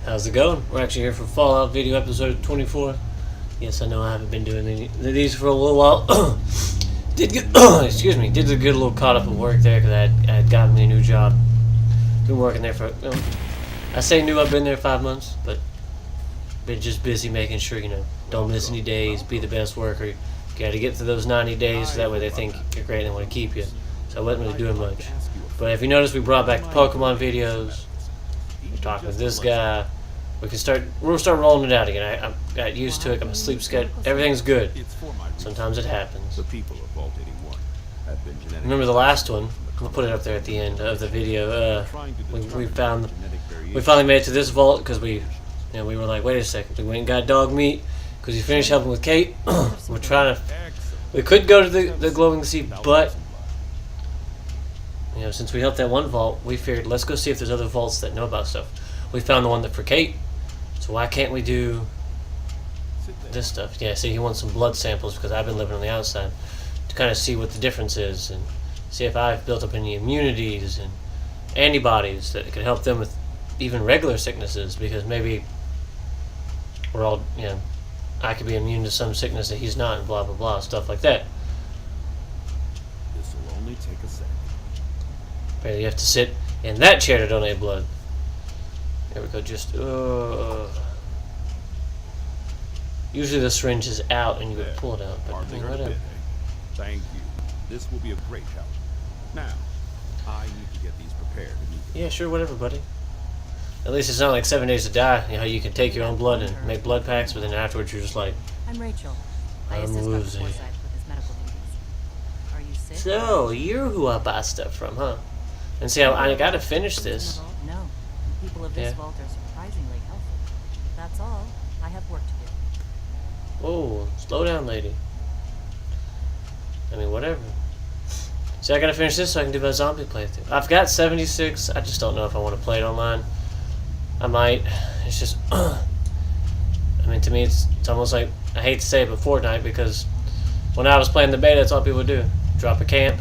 How's it going? We're actually here for Fallout video episode 24. Yes, I know I haven't been doing these for a little while. Did get, excuse me, did a good little caught up of work there because I had gotten me a new job. Been working there for, I say new, I've been there 5 months, but been just busy making sure, don't miss any days, be the best worker. You gotta get to those 90 days so that way they think you're great and they want to keep you. So I wasn't really doing much. But if you notice, we brought back the Pokemon videos. We're talking with this guy. We'll start rolling it out again. I got used to it. I'm a sleep schedule. Everything's good. Sometimes it happens. Remember the last one? We'll put it up there at the end of the video. We finally made it to this vault because we were like, wait a second, we went and got dog meat because we finished helping with Kate. We could go to the glowing sea, but since we helped that one vault, we figured let's go see if there's other vaults that know about stuff. We found the one that for Kate, so why can't we do this stuff? Yeah, see, he wants some blood samples because I've been living on the outside to kind of see what the difference is and see if I've built up any immunities and antibodies that could help them with even regular sicknesses, because maybe we're all, I could be immune to some sickness that he's not, and blah blah blah, stuff like that. This will only take a second. Apparently you have to sit in that chair to donate blood. There we go, usually the syringe is out and you would pull it out, but whatever. Thank you. This will be a great help. Now, I need to get these prepared immediately. Yeah, sure, whatever, buddy. At least it's not like 7 Days to Die. You can take your own blood and make blood packs, but then afterwards you're just like, I'm Rachel. I I'm assist Dr. losing. Forsyth with his medical duties. Are you sick? So, you're who I buy stuff from, huh? And see, I gotta finish this. No. The people of this vault are surprisingly healthy. If that's all, I have work to do. Whoa, slow down, lady. I mean, whatever. See, I gotta finish this so I can do my zombie playthrough. I've got 76. I just don't know if I want to play it online. I might. It's just, I mean, to me, it's almost like, I hate to say it, but Fortnite, because when I was playing the beta, that's all people would do. Drop a camp,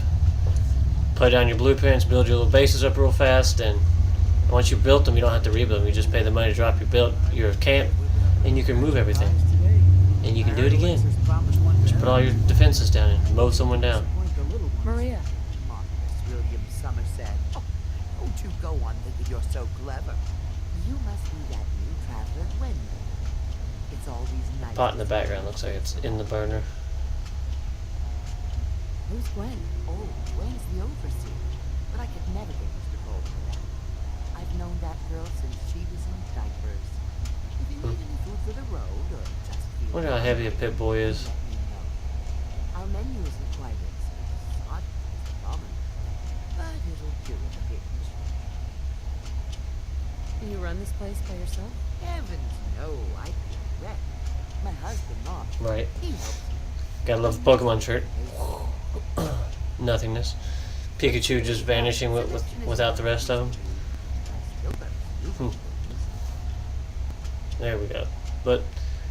put down your blueprints, build your little bases up real fast, and once you built them, you don't have to rebuild them. You just pay the money to drop your camp, and you can move everything. And you can do it again. Just put all your defenses down and mow someone down. Maria. Marcus William Somerset. Oh, don't you go on thinking you're so clever. You must be that new traveler, Gwen. It's all these nights. Pot in the background looks like it's in the burner. Who's Gwen? Oh, Gwen's the overseer. But I could never get Mr. Cole for that. I've known that girl since she was in diapers. If you need any food for the road or just feel Wonder how heavy a pit boy is. let me know. Our menu isn't quite as odd as common, but it'll do in a pinch. You run this place by yourself? Heavens, no, I'd be a wreck. My husband, Mark, Right. he helps me. Gotta love the Pokemon shirt. Nothingness. Pikachu just vanishing without the rest of them. There we go. But,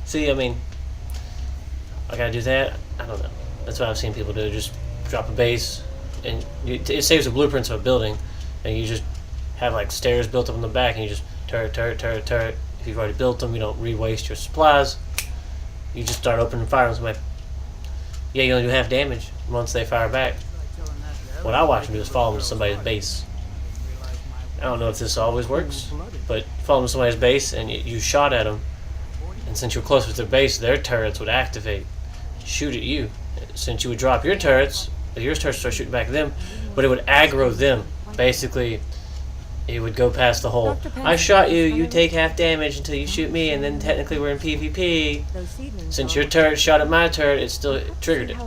see, I mean, I gotta do that? I don't know. That's what I've seen people do. Just drop a base, and it saves the blueprints of a building, and you just have, like, stairs built up in the back, and you just turret. If you've already built them, you don't re-waste your supplies. You just start opening fire on somebody. Yeah, you only do half damage once they fire back. What I watch them do is follow them to somebody's base. I don't know if this always works, but follow them to somebody's base and you shot at them, and since you're close with their base, their turrets would activate, shoot at you. Since you would drop your turrets start shooting back at them, but it would aggro them. Basically, it would go past the whole, I shot you, you take half damage until you shoot me, and then technically we're in PvP. Since your turret shot at my turret, it still triggered it.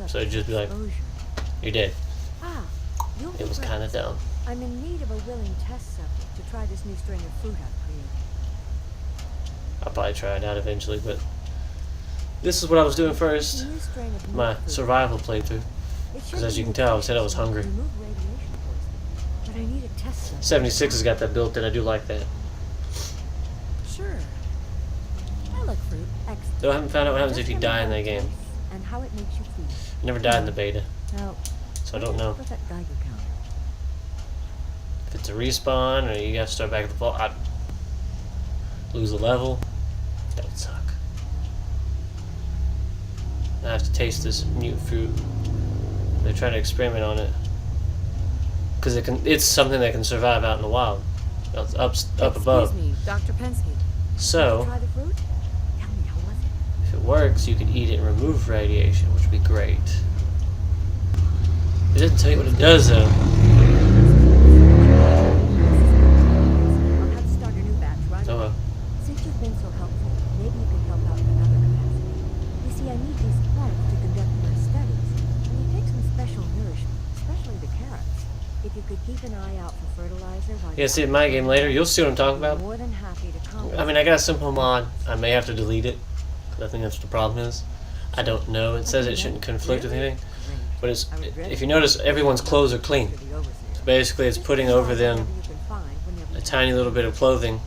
So it'd just be like, you're dead. It was kind of dumb. I'm in need of a willing test subject to try this new strain of fruit I've created. I'll probably try it out eventually, but this is what I was doing first. My survival playthrough. Because as you can tell, I said I was hungry. But I need a test subject. 76 has got that built in. I do like that. Sure. I like fruit. Excellent. Though I haven't found out what happens if you die in that game. And how it makes you feel. I never died in the beta, Now, so I don't know. what's that Geiger counter? If it's a respawn or you gotta start back at the vault. lose a level. That would suck. I have to taste this mutant fruit. They're trying to experiment on it because it's something that can survive out in the wild, up above. Excuse me, Dr. Pensky. So Try the fruit? Tell me, how was it? if it works, you can eat it and remove radiation, which would be great. It doesn't tell you what it does though. I'll have to start a new batch right Oh away. well. Since you've been so helpful, maybe you can help out in another capacity. You see, I need these plants to conduct my studies, and they take some special nourishment, especially the carrots. If you could keep an eye out for fertilizer while Yeah, see it in my game later. You'll see what I'm talking about. More than happy to come. I mean, I got a simple mod. I may have to delete it, 'cause I think that's what the problem is. I don't know. It says it shouldn't conflict with anything, but it's. If you notice, everyone's clothes are clean. To the overseer. So basically, it's putting over them Whatever you can find whenever a you tiny little bit of clothing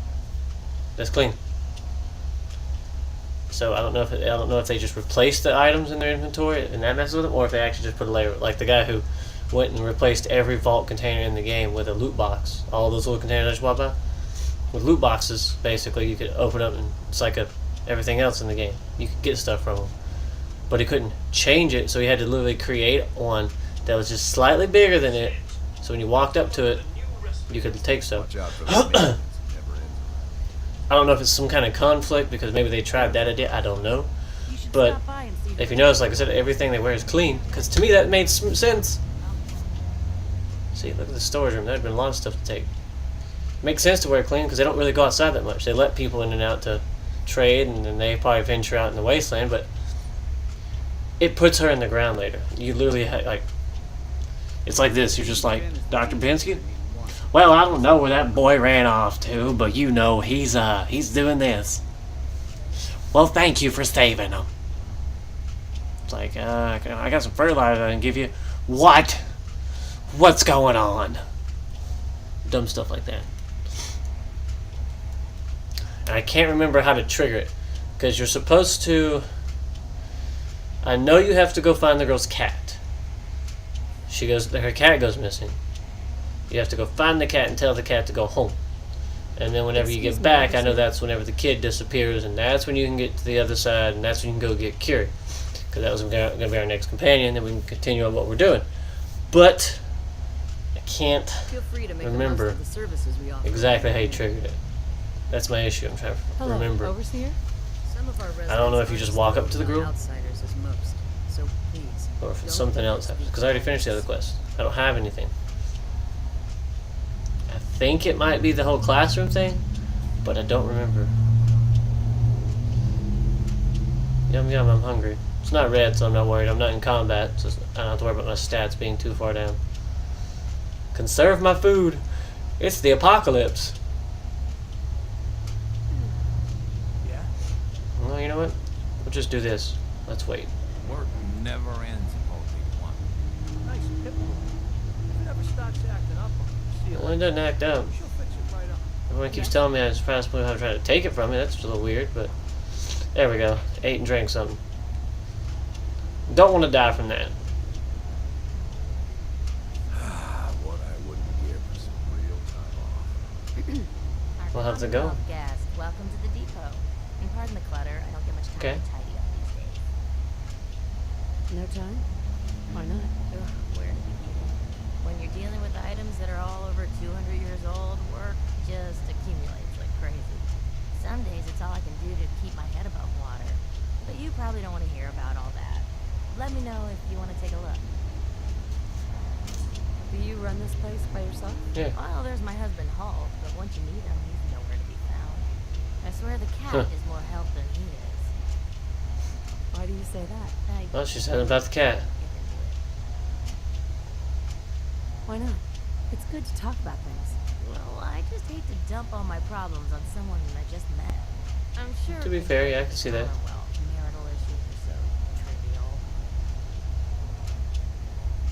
that's clean. So I don't know if they just replaced the items in their inventory and that messes with them, or if they actually just put a layer, like the guy who went and replaced every vault container in the game with a loot box. All those little containers I just walked by with loot boxes. Basically, you could open up and it's like everything else in the game. You could get stuff from them, but he couldn't change it, so he had to literally create one that was just slightly bigger than it. So when you walked up to it, you could take stuff. Watch out for the maintenance. It never ends. I don't know if it's some kind of conflict because maybe they tried that idea. I don't know. You should But stop by and see the if you notice, like I said, everything they wear is clean. Because to me, that made some sense. See, look at the storage room. There'd been a lot of stuff to take. Makes sense to wear clean because they don't really go outside that much. They let people in and out to trade, and then they probably venture out in the wasteland. But it puts her in the ground later. You literally like. It's like this. You're just like, Dr. Pinsky? Well, I don't know where that boy ran off to, but you know he's doing this. Well, thank you for saving him. It's like, I got some fertilizer I can give you. What? What's going on? Dumb stuff like that. And I can't remember how to trigger it. Because you're supposed to... I know you have to go find the girl's cat. Her cat goes missing. You have to go find the cat and tell the cat to go home. And then whenever you get back, I know that's whenever the kid disappears, and that's when you can get to the other side, and that's when you can go get Curie. Because that was going to be our next companion, and we can continue on what we're doing. But I can't Feel free to make remember the most of the services we offer. exactly how you triggered it. That's my issue. I'm trying to Hello, remember. Overseer? Some of our residents I don't know if you aren't just as walk up open to the on group, outsiders as most. So please. or if don't it's something else speak happens. Because I already finished the other quest. I don't have anything. I think it might be the whole classroom thing, but I don't remember. Yum yum, I'm hungry. It's not red, so I'm not worried. I'm not in combat, so I don't have to worry about my stats being too far down. Conserve my food. It's the apocalypse. Yeah? Well, you know what? We'll just do this. Let's wait. Work never ends if all you want. Nice pit bull. If it ever starts acting up, see Well, it doesn't act up. she'll fix it right up. Everyone keeps telling me I'm surprised people have tried to take it from me. That's a little weird, but there we go. Ate and drank something. Don't want to die from that. What I wouldn't give for some real time off. We'll have to go. Guest, welcome to the depot. And pardon the clutter, I don't get much time Okay. to tidy up these days. No time? Why not? Ugh, where to begin? When you're dealing with items that are all over 200 years old, work just accumulates like crazy. Some days it's all I can do to keep my head above water. But you probably don't want to hear about all that. Let me know if you want to take a look. Do you run this place by yourself? Yeah. Well, there's my husband Hulk, but once you need him, he's nowhere to be found. I swear the cat is more help than he is. Why do you say that? Well, she said about the cat. Why not? It's good to talk about things. Well, I just hate to dump all my problems on someone I just met. I'm sure. To be fair, yeah, I can see that. Well, marital issues are so trivial.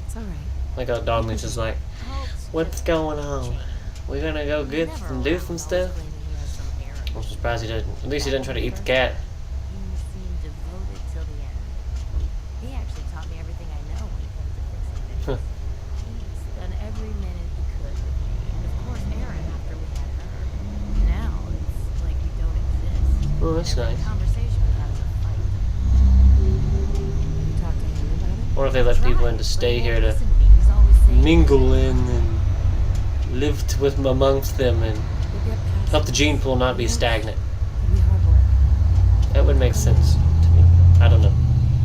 It's alright. Like how Dogman's just like, Hulk's what's just going on? We're gonna go he's get never and do around, some always stuff? claiming he has some errand. I'm surprised he doesn't. At least he doesn't try to eat the cat. He seemed devoted till the end. He actually taught me everything I know when it comes to fixing things. He's done every minute he could with me. And of course Erin after we had her. Now it's like we don't Oh, that's Every nice. conversation we have is a fight. You talk to him about it? Or if they let people in to Tried, stay but he here won't to listen to me. He's always saying mingle in and live with amongst them and You'll get past help the it. gene pool not be stagnant. It'll be hard work. That would make sense to me. I don't know.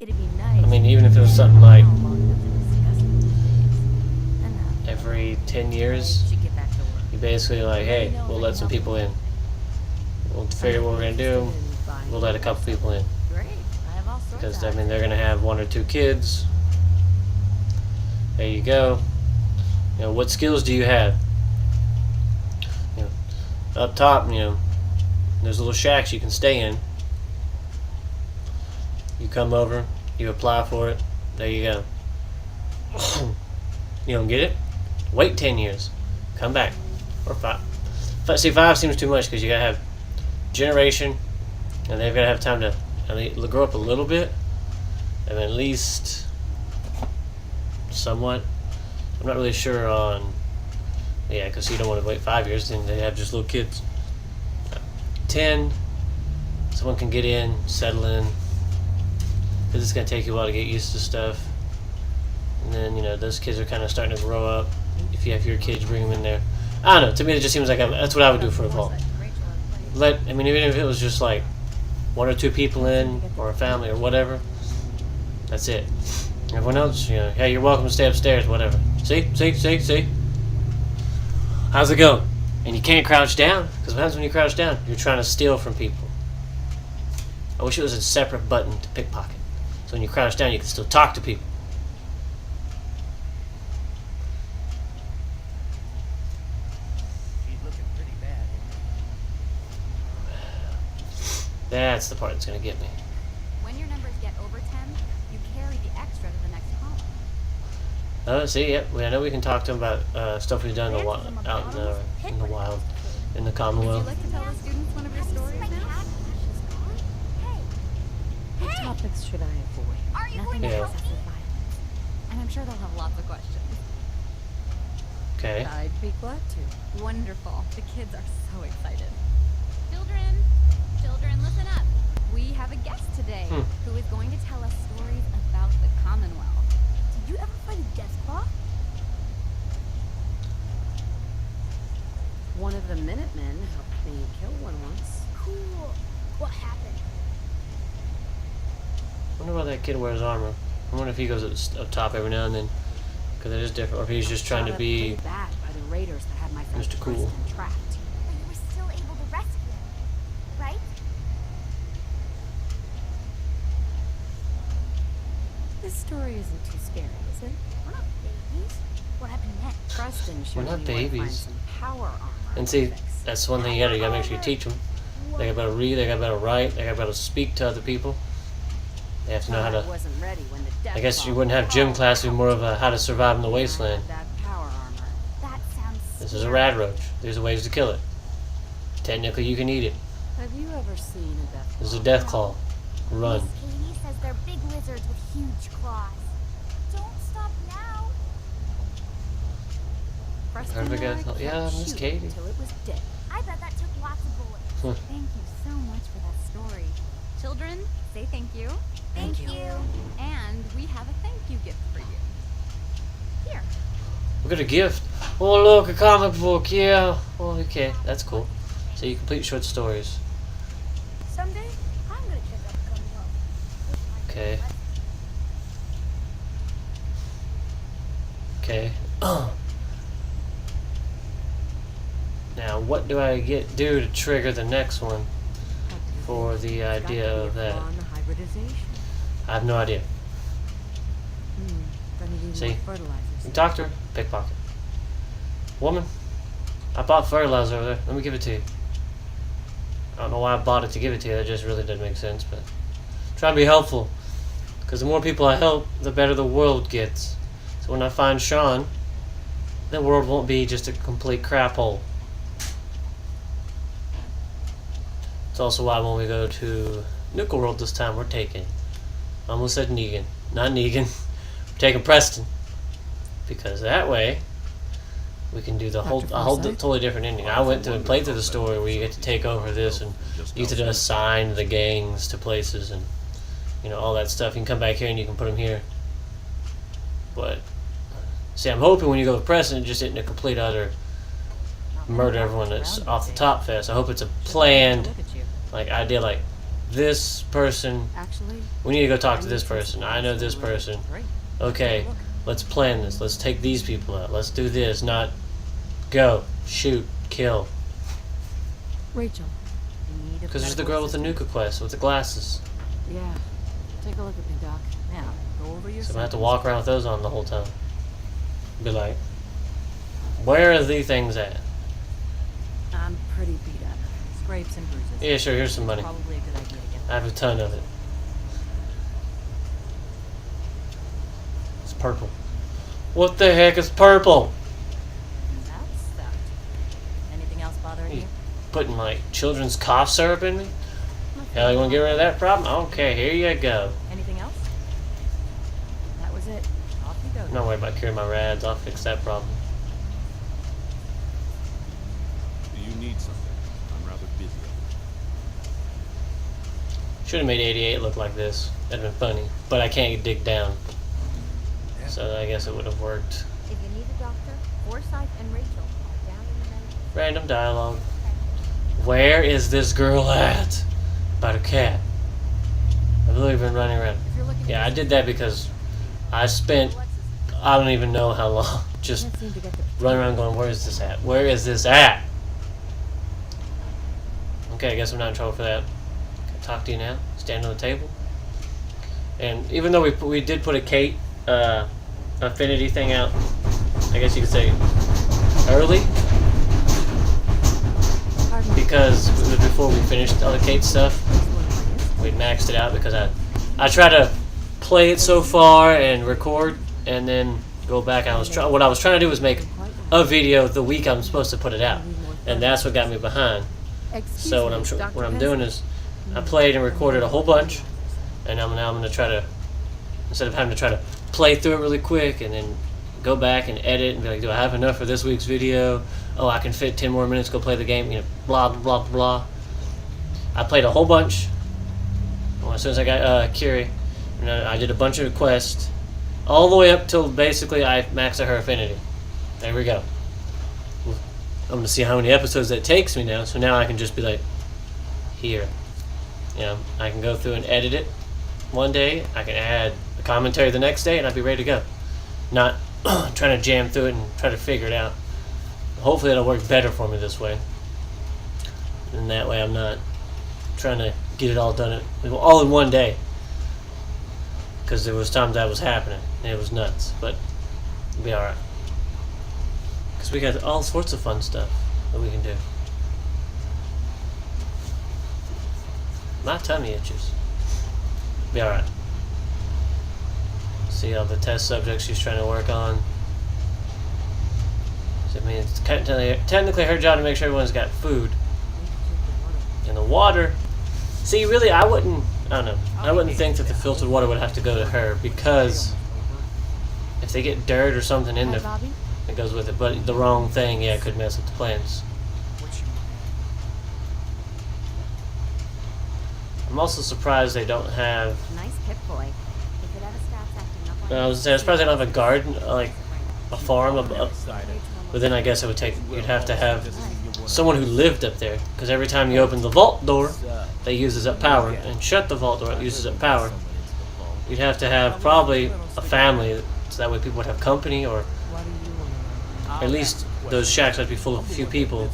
it'd be nice. I mean, even if it was something like How long enough to discuss these things. Enough. every 10 I years, should get back to work. you basically like, hey, we'll let some people in. We'll figure what we're gonna do. We'll let a couple people in. Great. I have all sorts Because, of I mean, they're gonna have 1 or 2 kids. There you go. You know, what skills do you have? You know, up top, you know, there's little shacks you can stay in. You come over, you apply for it, there you go. You don't get it? Wait 10 years. Come back. Or 5. But see, 5 seems too much because you gotta have generation, and they've gotta have time to grow up a little bit, and at least somewhat. I'm not really sure on. Yeah, because you don't want to wait 5 years, then they have just little kids. 10, someone can get in, settle in, because it's going to take you a while to get used to stuff. And then, you know, those kids are kind of starting to grow up. If you have your kids, bring them in there. I don't know, to me it just seems like that's what I would do for a vault. I mean, even if it was just like 1 or 2 people in, or a family, or whatever, that's it. Everyone else, you know, hey, you're welcome to stay upstairs, whatever. See? How's it going? And you can't crouch down, because what happens when you crouch down? You're trying to steal from people. I wish it was a separate button to pickpocket. So when you crouch down, you can still talk to people. She's looking pretty bad. That's the part that's going to get me. When your numbers get over 10, you carry the extra to the next column. Oh, see, yep. I know we can talk to them about stuff we've done in the Ransom of out in the wild, in the Would you Commonwealth. like to tell the students one of your stories now? What topics should I avoid? Are you Nothing going to Yeah. help me? excessive violence. And I'm sure they'll have lots of questions. Okay. I'd be glad to. Wonderful. The kids are so excited. Children, listen up. We have a guest today who is going to tell us stories about the Commonwealth. Did you ever find a death claw? One of the Minutemen helped me kill one once. Cool. What happened? I wonder why that kid wears armor. I wonder if he goes up top every now and then, because it is different, or if he's just trying to Shot up be pretty bad by the raiders that had my friend Mr. Cool. Preston trapped. But you were still able to rescue him, right? This story isn't too scary, is it? We're not babies. What happened next? Preston showed not me where to find babies. some power armor. And see, to fix. that's one thing you gotta make sure you teach them. They gotta be able to read, they gotta be able to write, they gotta be able to speak to other people. They have to know how I to. wasn't ready when the death I guess you claw wouldn't have gym called. class, it'd be more of a how to survive in the I wasteland. had that power armor. That sounds This is a scary. rad roach. There's ways to kill it. Technically, you can eat it. Have you ever seen a death There's a claw? death claw. Run. Miss Katie says they're big lizards with huge claws. Don't stop now. Preston Heard of a and I guy called- kept yeah, Miss shooting Katie. Until it was dead. I bet that took lots of bullets. Thank you so much for that story. Children, say thank you. Thank you. And we have a thank you gift for you. Here. We got a gift. Oh, look, a comic book. Yeah. Oh, okay. That's cool. So you complete short stories. Someday, I'm gonna check out the Commonwealth. Okay. Okay. Now, what do I do to trigger the next one for the Got to idea be a of that? flaw in the hybridization. I have no idea. Gonna need See? more fertilizers. Doctor, pickpocket. Woman, I bought fertilizer over there. Let me give it to you. I don't know why I bought it to give it to you. That just really doesn't make sense, but try to be helpful. Because the more people I help, the better the world gets. So when I find Sean, the world won't be just a complete crap hole. It's also why when we go to Nickel World this time, we're taking, I almost said Negan, not Negan, we're taking Preston. Because that way, we can do a whole totally different ending. I went through and played through the story where you get to take over this and you get to assign the gangs to places and all that stuff. You can come back here and you can put them here. But see, I'm hoping when you go to Preston, it just isn't a complete utter murder everyone that's off the top fest. I hope it's a planned idea, like this person. Actually, We need to go talk to this person. I know this person. Okay, let's plan this. Let's take these people out. Let's do this. Not go, shoot, kill. Rachel. Because there's the girl with the Nuka quest with the glasses. Yeah. Take a look at me, Doc. Now, go over your So I'm gonna have to walk around with those on the whole time. Be like, where are the things at? I'm pretty beat up. Scrapes and bruises. Yeah, sure. Here's some money. Probably a good idea to get I have a ton of it. It's purple. What the heck is purple? That's stuff. Anything else bothering You you? putting children's cough syrup in me? Hell, you want to get rid of that problem? Okay, here you go. Anything else? That was it. Off you go. I'm not worried about curing my rads. I'll fix that problem. Do you need something? I'm rather busy. Should have made 88 look like this. That'd been funny. But I can't dig down. So I guess it would have worked. If you need a doctor, Forsyth and Rachel are down in the medical. Random dialogue. Where is this girl at? About a cat. I've literally been running around. If you're looking Yeah, I did that because I spent, I don't even know how long, just Can't seem to get the running around going, where is this at? Where is this at? Okay, I guess I'm not in trouble for that. Can I talk to you now? Stand on the table? And even though we did put a Kate affinity thing out, I guess you could say early, Pardon me. because it was before we finished all the Kate stuff. We'd maxed it out because I try to play it so far and record and then go back. What I was trying to do was make a video the week I'm supposed to put it out, and that's what got me behind. So what I'm doing is I played and recorded a whole bunch, and now I'm going to try to, instead of having to try to play through it really quick and then go back and edit and be like, do I have enough for this week's video? Oh, I can fit 10 more minutes, go play the game, blah, blah, blah, blah. I played a whole bunch. Well, as soon as I got Curie, I did a bunch of quests, all the way up till basically I maxed out her affinity. There we go. I'm going to see how many episodes that takes me now, so now I can just be like, here. I can go through and edit it one day, I can add a commentary the next day, and I'd be ready to go. Not trying to jam through it and try to figure it out. Hopefully it'll work better for me this way. And that way I'm not trying to get it all done all in one day. Because there was times that was happening, and it was nuts. But it'll be alright. Because we got all sorts of fun stuff that we can do. My tummy itches. Be alright. See all the test subjects she's trying to work on. So, I mean, it's technically her job to make sure everyone's got food. And the water. See, really, I don't know. I wouldn't think that the filtered water would have to go to her, because if they get dirt or something in there, it goes with it. But the wrong thing, yeah, could mess up the plans. I'm also surprised they don't have. Nice pip boy. If it ever starts acting up I was surprised they don't have a garden, like a farm up. But then I guess it would take. You'd have to have someone who lived up there, because every time you open the vault door, that uses up power, and shut the vault door, it uses up power. You'd have to have probably a family, so that way people would have company, or at least those shacks would be full of a few people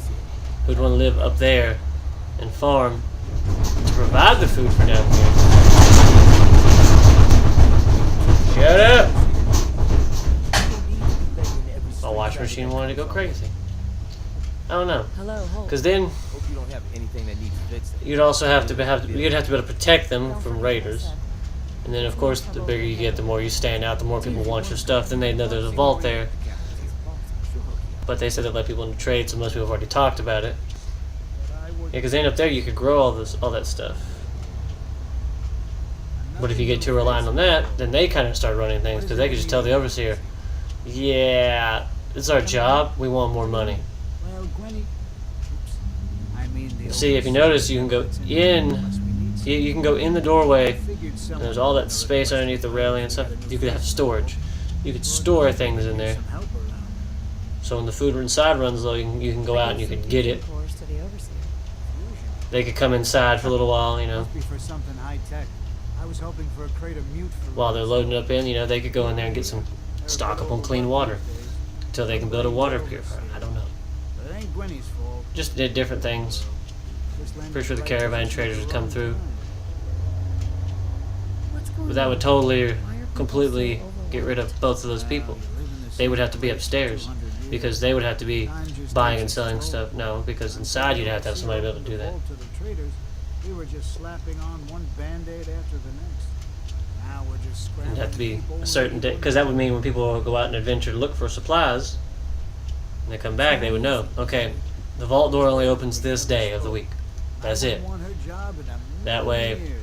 who'd want to live up there and farm to provide the food for down here. Shut up! My washing machine wanted to go crazy. I don't know. Hello, hold. Because then Hope you don't have anything that needs fixing. you'd also have to be able to protect them from raiders. And then of course the bigger you get, the more you stand out, the more people want your stuff. Then they know there's a vault there. But they said they let people in the trade, so most people have already talked about it. Yeah, because then up there you could grow all that stuff. But if you get too reliant on that, then they kind of start running things, because they could just tell the overseer, yeah, This is our job. We want more money. Well, Gwenny. Oops. I mean the. See, if you notice, you can go in. You can go in the doorway, and there's all that space underneath the railing and stuff. You could have storage. You could store things in there. So when the food inside runs low, you can go out and you can get it. They could come inside for a little while, you know. For something high tech. I was hoping for a crate of mute for While they're loading up in, you know, they could go in there and get some stock up on clean water until they can build a water purifier. I don't know. But it ain't Gwenny's fault. Just did different things. Just lend Pretty sure the right caravan to traders would come through. What's going But that would on? totally, Why are people completely so overwhelmed? get rid of both of those people. They would have to be upstairs because they would have to be buying and selling stuff. No, because inside you'd have to have somebody be able to do that. To the traders, we were just slapping on one band-aid after the next. Now we're just scrambling. It'd have to be people a certain day, because that would mean when people go out and adventure to look for supplies, and they come back, they would know, okay, the vault door only opens this day of the week. That's it. Want her job in a That million way, years.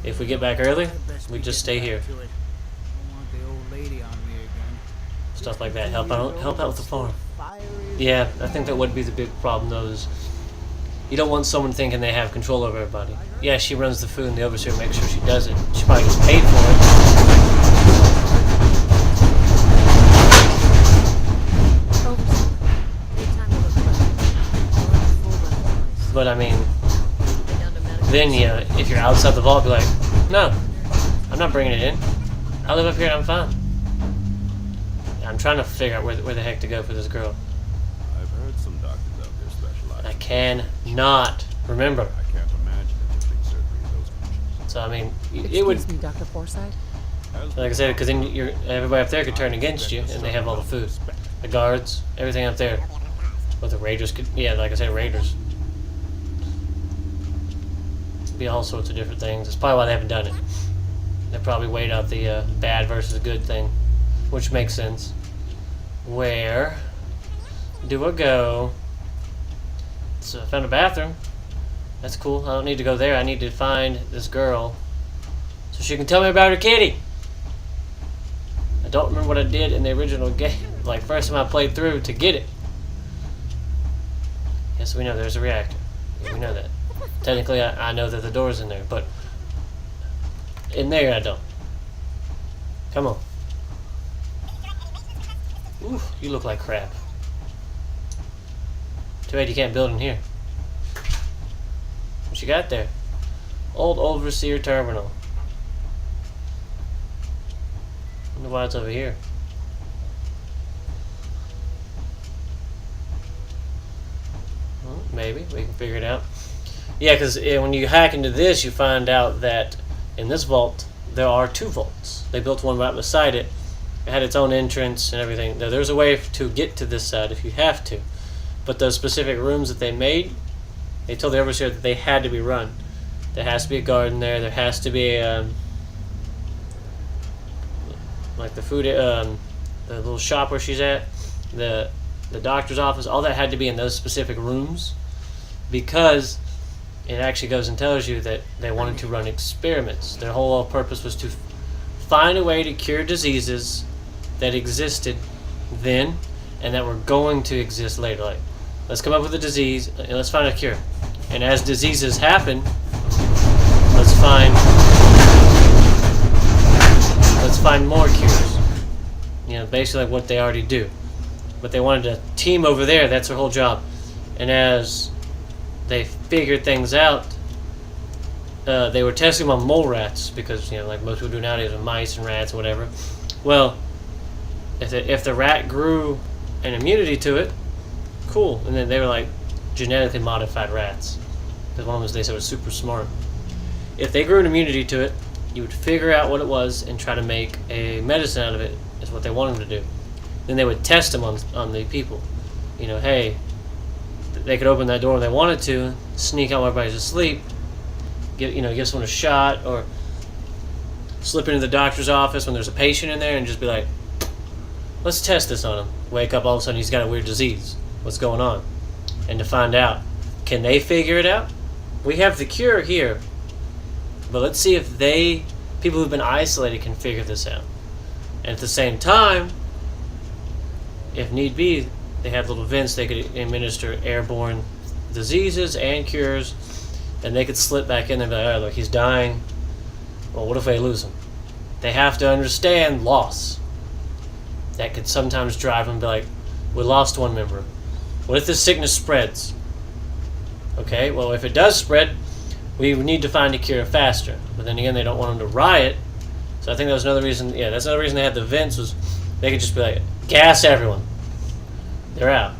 if we get back early, I best we be just getting stay here. back to it. I want the old lady on me again. Stuff like that. Help out with the farm. Fiery. Yeah, I think that would be the big problem, though, is you don't want someone thinking they have control over everybody. Yeah, she runs the food and the overseer makes sure she does it. She probably gets paid for it. But I mean, then if you're outside the vault, be like, no, I'm not bringing it in. I live up here, I'm fine. I'm trying to figure out where the heck to go for this girl. I've heard some doctors out there specialize. I cannot remember. I can't imagine a different surgery of those conditions. So I mean, it would, Excuse me, Dr. Forsythe? like I said, because then everybody up there could turn against you, and they have all the food, the guards, everything up there. But the raiders could, yeah, like I said, raiders. Be all sorts of different things. That's probably why they haven't done it. They probably weighed out the bad versus good thing, which makes sense. Where do I go? So I found a bathroom. That's cool. I don't need to go there. I need to find this girl so she can tell me about her kitty. I don't remember what I did in the original game, like first time I played through to get it. Yes, we know there's a reactor. Yeah, we know that. Technically, I know that the door's in there, but in there I don't. Come on. Ooh, you look like crap. Too bad you can't build in here. What you got there? Old Overseer Terminal. Wonder why it's over here. Well, maybe we can figure it out. Yeah, because when you hack into this, you find out that in this vault there are two vaults. They built one right beside it. It had its own entrance and everything. Now, there's a way to get to this side if you have to, but those specific rooms that they made, they told the overseer that they had to be run. There has to be a garden there. There has to be like the food, the little shop where she's at, the doctor's office. All that had to be in those specific rooms because it actually goes and tells you that they wanted to run experiments. Their whole purpose was to find a way to cure diseases that existed then and that were going to exist later. Like, let's come up with a disease and let's find a cure. And as diseases happen, let's find more cures. You know, basically like what they already do. But they wanted a team over there. That's their whole job. And as they figured things out, they were testing them on mole rats because, you know, like most people do nowadays with mice and rats and whatever. Well, if the rat grew an immunity to it, cool. And then they were like genetically modified rats. Because one was, they said, was super smart. If they grew an immunity to it, you would figure out what it was and try to make a medicine out of it, is what they wanted to do. Then they would test them on the people. You know, hey, they could open that door when they wanted to, sneak out while everybody's asleep, give someone a shot, or slip into the doctor's office when there's a patient in there and just be like, let's test this on him. Wake up, all of a sudden he's got a weird disease. What's going on? And to find out, can they figure it out? We have the cure here, but let's see if people who've been isolated can figure this out. And at the same time, if need be, they have little vents. They could administer airborne diseases and cures, and they could slip back in and be like, all right, look, he's dying. Well, what if they lose him? They have to understand loss. That could sometimes drive them to be like, we lost one member. What if this sickness spreads? Okay, well, if it does spread, we need to find a cure faster. But then again, they don't want them to riot. So I think that was another reason. Yeah, that's another reason they had the vents, was they could just be like, gas everyone. They're out.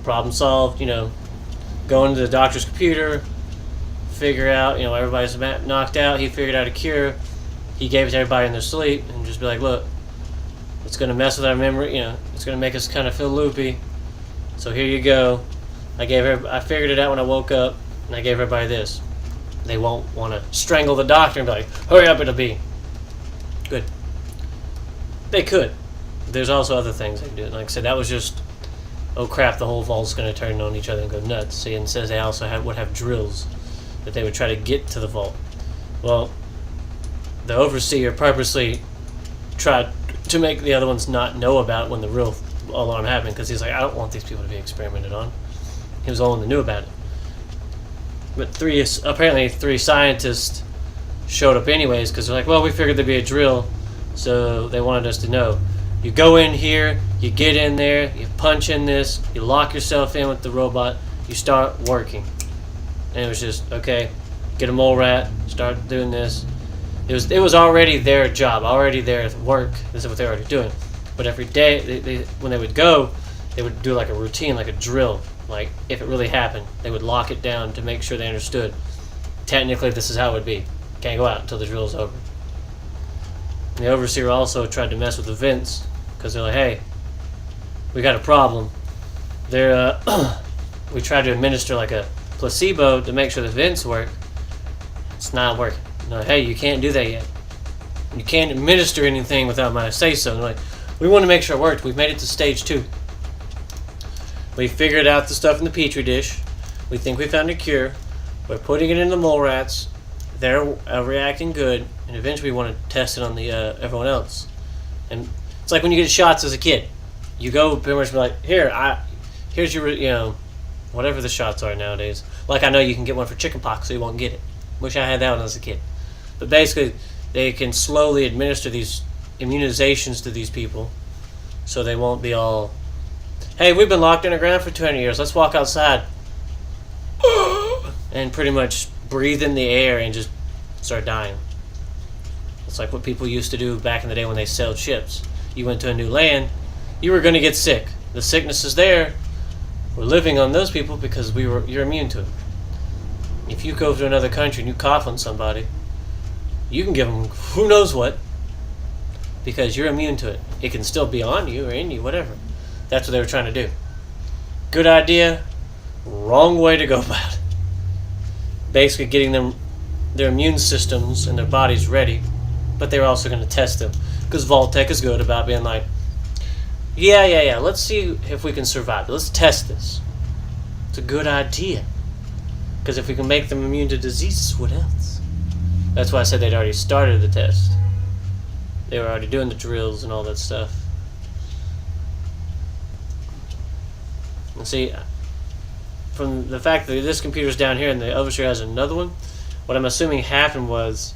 Problem solved. Go into the doctor's computer, figure out, everybody's knocked out. He figured out a cure. He gave it to everybody in their sleep, and just be like, look, it's going to mess with our memory. It's going to make us kind of feel loopy. So here you go. I figured it out when I woke up, and I gave everybody this. They won't want to strangle the doctor and be like, hurry up, it'll be good. They could. There's also other things they can do. Like I said, that was just, oh crap, the whole vault's going to turn on each other and go nuts. See, and it says they also would have drills that they would try to get to the vault. Well, the Overseer purposely tried to make the other ones not know about when the real alarm happened, because he's like, I don't want these people to be experimented on. He was the only one that knew about it. But apparently three scientists showed up anyways, because they're like, well, we figured there'd be a drill, so they wanted us to know. You go in here, you get in there, you punch in this, you lock yourself in with the robot, you start working. And it was just, okay, get a mole rat, start doing this. It was already their job, already their work. This is what they're already doing. But every day, when they would go, they would do like a routine, like a drill. Like, if it really happened, they would lock it down to make sure they understood. Technically, this is how it would be. Can't go out until the drill's over. And the Overseer also tried to mess with the vents, because they're like, hey, we got a problem. We tried to administer like a placebo to make sure the vents work. It's not working. No, hey, you can't do that yet. You can't administer anything without my say-so. And they're like, we want to make sure it worked. We've made it to stage 2. We figured out the stuff in the petri dish. We think we found a cure. We're putting it in the mole rats. They're reacting good, and eventually we want to test it on the everyone else. And it's like when you get shots as a kid. You go pretty much be like, here's your, whatever the shots are nowadays. Like, I know you can get one for chickenpox, so you won't get it. Wish I had that one as a kid. But basically, they can slowly administer these immunizations to these people, so they won't be all, hey, we've been locked underground for 200 years. Let's walk outside. And pretty much breathe in the air and just start dying. It's like what people used to do back in the day when they sailed ships. You went to a new land, you were going to get sick. The sickness is there. We're living on those people because you're immune to it. If you go to another country and you cough on somebody, you can give them who knows what, because you're immune to it. It can still be on you or in you, whatever. That's what they were trying to do. Good idea, wrong way to go about it. Basically getting them, their immune systems and their bodies ready, but they were also going to test them, because Vault-Tec is good about being like, yeah, let's see if we can survive. Let's test this. It's a good idea. Because if we can make them immune to diseases, what else? That's why I said they'd already started the test. They were already doing the drills and all that stuff. And see, from the fact that this computer's down here and the Overseer has another one, what I'm assuming happened was,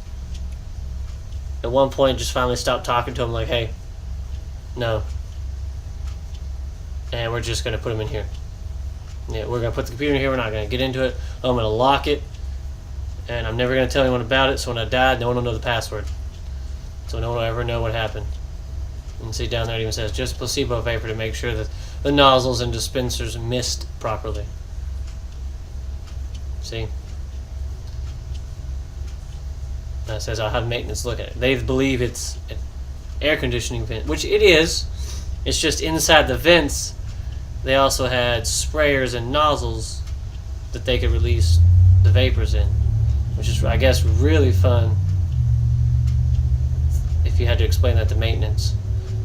at one point, just finally stopped talking to him like, hey, no. And we're just going to put him in here. Yeah, we're going to put the computer in here. We're not going to get into it. I'm going to lock it. And I'm never going to tell anyone about it. So when I die, no one will know the password. So no one will ever know what happened. And see down there it even says, just placebo vapor to make sure that the nozzles and dispensers mist properly. See? And it says I'll have maintenance look at it. They believe it's an air conditioning vent, which it is. It's just inside the vents, they also had sprayers and nozzles that they could release the vapors in, which is, I guess, really fun if you had to explain that to maintenance.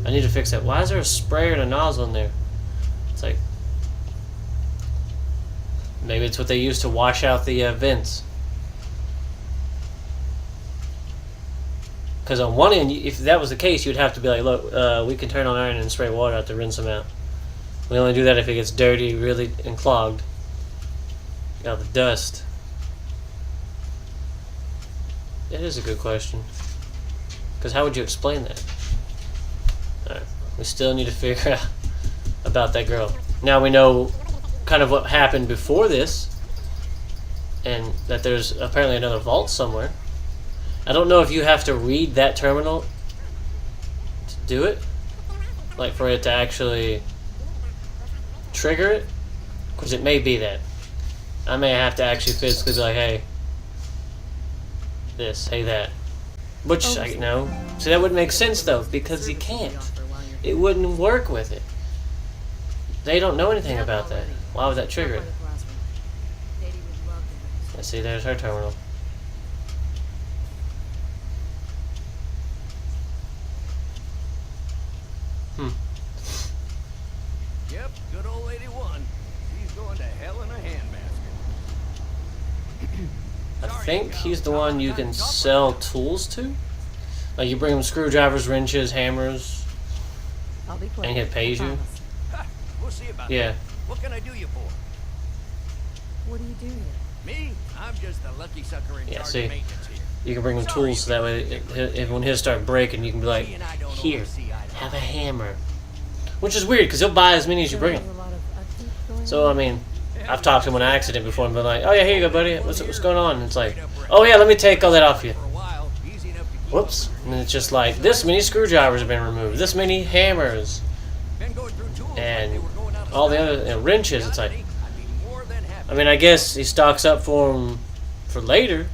I need to fix that. Why is there a sprayer and a nozzle in there? It's like, maybe it's what they use to wash out the vents. Because on one end, if that was the case, you'd have to be like, look, we can turn on iron and spray water out to rinse them out. We only do that if it gets dirty, really, and clogged. Get out the dust. It is a good question. Because how would you explain that? Alright, we still need to figure out about that girl. Now we know kind of what happened before this, and that there's apparently another vault somewhere. I don't know if you have to read that terminal to do it, like for it to actually trigger it, because it may be that. I may have to actually physically be like, hey, this, hey that. Which, I know. See, that wouldn't make sense though, because you can't. It wouldn't work with it. They don't know anything about that. Why would that trigger it? Let's see, there's her terminal. Yep, good old lady won. She's going to hell in a handbasket. I think he's the one you can sell tools to. Like you bring him screwdrivers, wrenches, hammers, I'll be quick. and he pays you. We'll see about Yeah. that. What can I do you for? What do you do here? Me? I'm just the lucky sucker in Yeah, charge see. of maintenance here. You can bring him tools so that way, if when his start breaking, you can be like, here, have a hammer. Which is weird because he'll buy as many as you bring him. There's a lot of upkeep going So I mean, I've talked to him on accident before and been like, oh yeah, here you go, buddy. What's going on? And it's like, oh yeah, let me take all that off you. For a while, easy enough to keep Whoops. And then it's just like, this many screwdrivers have been removed. This many hammers. been going through tools like And they were going out of all the style. other wrenches. It's like, I'd be more than happy. I mean, I guess he stocks up for them for later.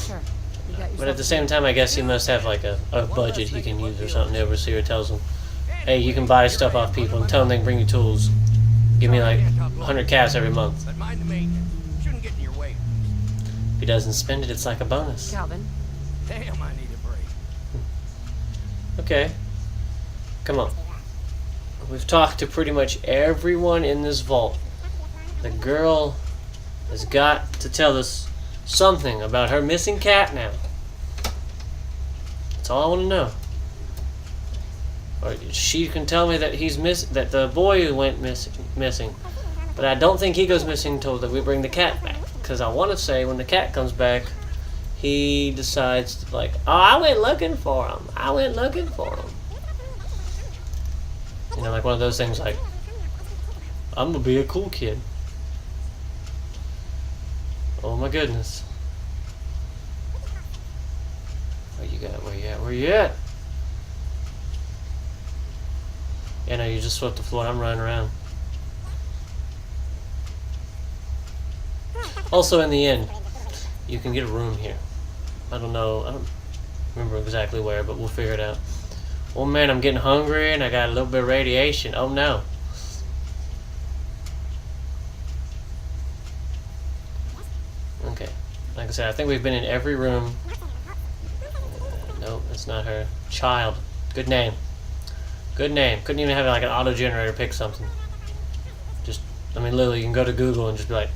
Sure. You got yourself But at the same time, I guess he must have like a budget he can use or something. The overseer tells him, hey, you can buy stuff off people and tell them they can bring you tools. Give me like 100 cash every month. But mind the maintenance. Shouldn't get in your way. If he doesn't spend it, it's like a bonus. Calvin. Damn, I need a break. Okay. Come on. We've talked to pretty much everyone in this vault. The girl has got to tell us something about her missing cat now. That's all I want to know. Or she can tell me that that the boy went missing. But I don't think he goes missing until that we bring the cat back. Because I want to say when the cat comes back, he decides to like, oh, I went looking for him. I went looking for him. You know, like one of those things like, I'm gonna be a cool kid. Oh my goodness. Where you at? Where you at? Where you at? Yeah, no, you just swept the floor and I'm running around. Also, in the end, you can get a room here. I don't know. I don't remember exactly where, but we'll figure it out. Oh man, I'm getting hungry and I got a little bit of radiation. Oh no. Okay. Like I said, I think we've been in every room. Nope, that's not her. Child. Good name. Good name. Couldn't even have like an auto generator pick something. Just, I mean, literally, you can go to Google and just be like,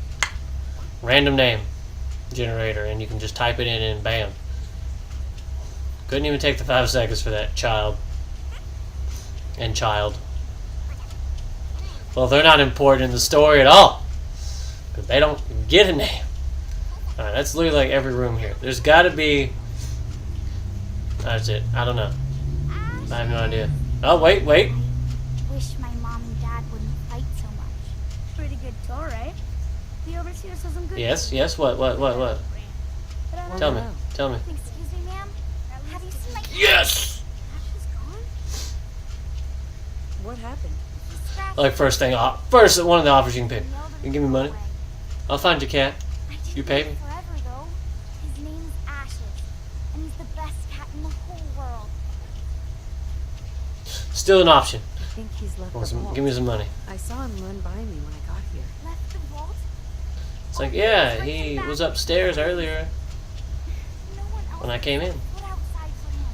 random name generator, and you can just type it in and bam. Couldn't even take the 5 seconds for that. Child. And child. Well, they're not important in the story at all. Because they don't get a name. Alright, that's literally like every room here. There's gotta be... That's it. I don't know. I have no idea. Oh, wait. Wish my mom and dad wouldn't fight so much. Pretty good tour, right? The overseer says I'm good. Yes, what? Tell me. Excuse me, ma'am. Have you seen my Yes! She's gone? What happened? Like first one of the offers you can pick. You can give me money. I'll find your cat. You pay me. Forever, though. His name's Ashes, and he's the best cat in the whole world. Still an option. I think he's left the vault. Give me some money. I saw him run by me when I got here. Left the vault? It's like, yeah, he was upstairs earlier No one else when I came in. put outside for him.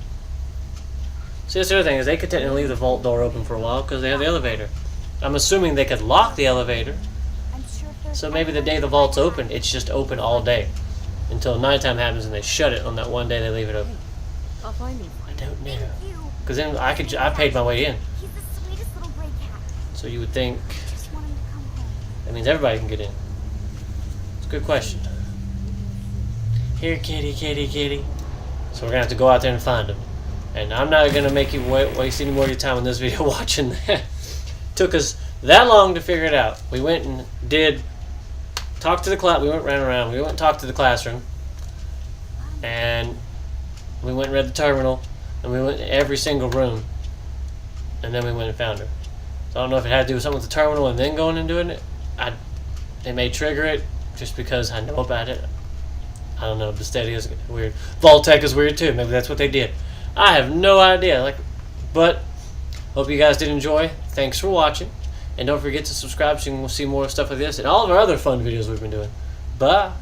See, that's the other thing, is they could technically leave the vault door open for a while because they have the elevator. I'm assuming they could lock the elevator. I'm sure if there's So maybe the day the vault's open, it's just open all day. Until nighttime happens and they shut it on that one day they leave it open. I'll find him for you. I don't know. Thank you. Because then I paid my way in. He's the sweetest little gray cat. So you would think I just want him to come home. that means everybody can get in. It's a good question. Here, kitty, kitty, kitty. So we're going to have to go out there and find him. And I'm not going to make you waste any more of your time in this video watching that. Took us that long to figure it out. We went and talked to the class. We ran around. We went and talked to the classroom. And we went and read the terminal. And we went in every single room. And then we went and found her. So I don't know if it had to do with something with the terminal and then going and doing it. They may trigger it just because I know about it. I don't know. Bestedia is weird. Vault-Tec is weird too. Maybe that's what they did. I have no idea. But hope you guys did enjoy. Thanks for watching. And don't forget to subscribe so you can see more stuff like this and all of our other fun videos we've been doing. Bye.